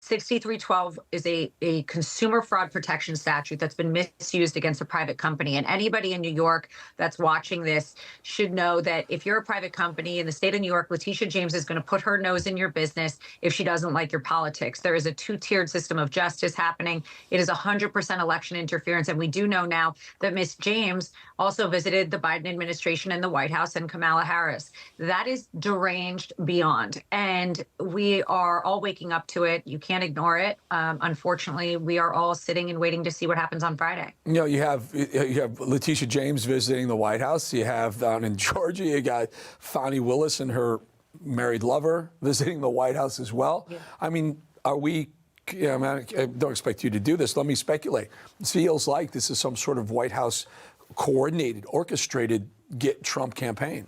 6312 is a consumer fraud protection statute that's been misused against a private company. And anybody in New York that's watching this should know that if you're a private company in the state of New York, Letitia James is going to put her nose in your business if she doesn't like your politics. There is a two-tiered system of justice happening. It is 100% election interference. And we do know now that Miss James also visited the Biden administration and the White House and Kamala Harris. That is deranged beyond. And we are all waking up to it. You can't ignore it. Unfortunately, we are all sitting and waiting to see what happens on Friday. You know, you have Letitia James visiting the White House. You have down in Georgia, you got Fani Willis and her married lover visiting the White House as well. Yeah. I mean, are we? Yeah, I don't expect you to do this. Let me speculate. It feels like this is some sort of White House coordinated, orchestrated get Trump campaign.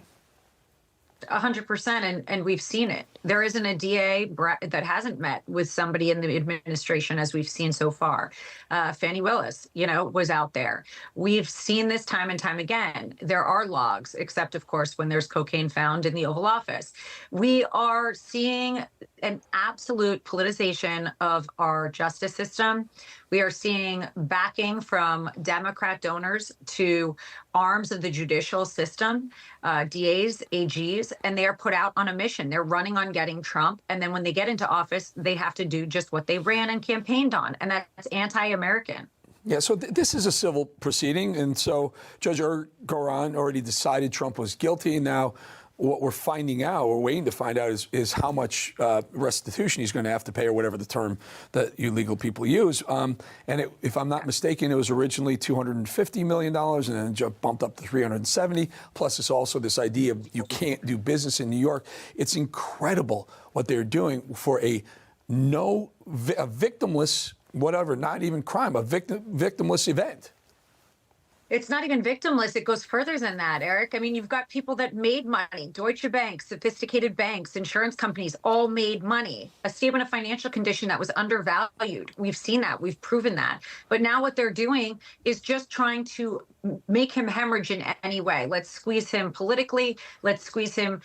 100%, and we've seen it. There isn't a DA that hasn't met with somebody in the administration, as we've seen so far. Fani Willis, was out there. We've seen this time and time again. There are logs, except, of course, when there's cocaine found in the Oval Office. We are seeing an absolute politicization of our justice system. We are seeing backing from Democrat donors to arms of the judicial system, DAs, AGs, and they are put out on a mission. They're running on getting Trump. And then when they get into office, they have to do just what they ran and campaigned on. And that's anti-American. Yeah, so this is a civil proceeding. And so Judge Goran already decided Trump was guilty. Now, what we're finding out, we're waiting to find out, is how much restitution he's going to have to pay, or whatever the term that you legal people use. If I'm not mistaken, it was originally $250 million and then bumped up to $370. Plus, it's also this idea of you can't do business in New York. It's incredible what they're doing for a victimless, whatever, not even crime, a victimless event. It's not even victimless. It goes further than that, Eric. I mean, you've got people that made money. Deutsche Bank, sophisticated banks, insurance companies, all made money. A statement of financial condition that was undervalued. We've seen that. We've proven that. But now what they're doing is just trying to make him hemorrhage in any way. Let's squeeze him politically. Let's squeeze him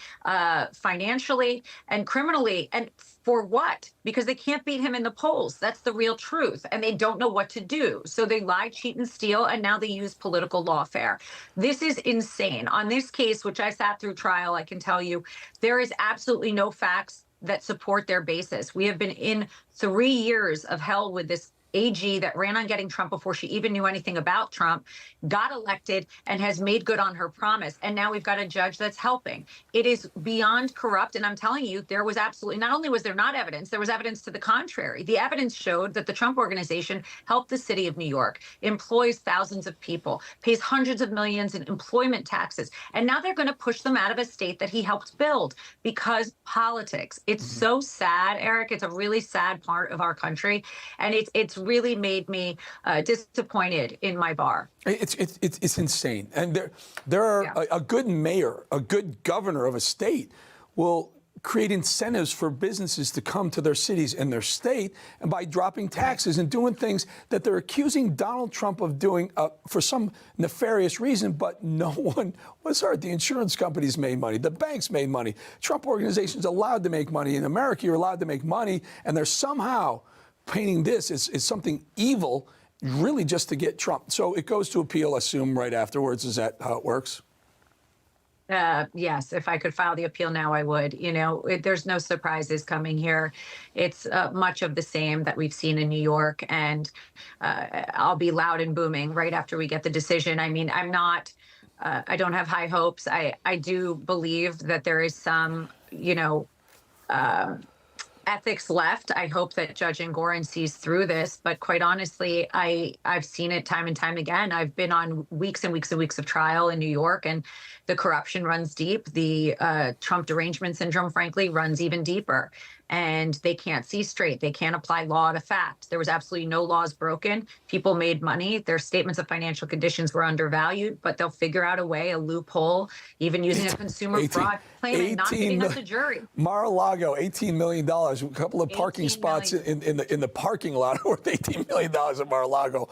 financially and criminally. And for what? Because they can't beat him in the polls. That's the real truth. And they don't know what to do. So they lie, cheat, and steal. And now they use political lawfare. This is insane. On this case, which I sat through trial, I can tell you, there is absolutely no facts that support their basis. We have been in 3 years of hell with this AG that ran on getting Trump before she even knew anything about Trump, got elected, and has made good on her promise. And now we've got a judge that's helping. It is beyond corrupt. And I'm telling you, there was absolutely, not only was there not evidence, there was evidence to the contrary. The evidence showed that the Trump organization helped the city of New York, employs thousands of people, pays hundreds of millions in employment taxes. And now they're going to push them out of a state that he helped build because politics. It's so sad, Eric. It's a really sad part of our country. And it's really made me disappointed in my bar. It's insane. And there are a good mayor, a good governor of a state will create incentives for businesses to come to their cities and their state, and by dropping taxes and doing things that they're accusing Donald Trump of doing for some nefarious reason, but no one was hurt. The insurance companies made money. The banks made money. Trump organizations allowed to make money. In America, you're allowed to make money, and they're somehow painting this as something evil, really just to get Trump. So it goes to appeal, I assume, right afterwards. Is that how it works? Yes, if I could file the appeal now, I would. There's no surprises coming here. It's much of the same that we've seen in New York, and I'll be loud and booming right after we get the decision. I mean, I don't have high hopes. I do believe that there is some, ethics left. I hope that Judge Engoron sees through this, but quite honestly, I've seen it time and time again. I've been on weeks and weeks and weeks of trial in New York, and the corruption runs deep. The Trump derangement syndrome, frankly, runs even deeper. And they can't see straight. They can't apply law to fact. There was absolutely no laws broken. People made money. Their statements of financial conditions were undervalued, but they'll figure out a way, a loophole, even using a consumer fraud claim and not giving us a jury. Mar-a-Lago, $18 million. A couple of parking spots in the parking lot worth $18 million in Mar-a-Lago.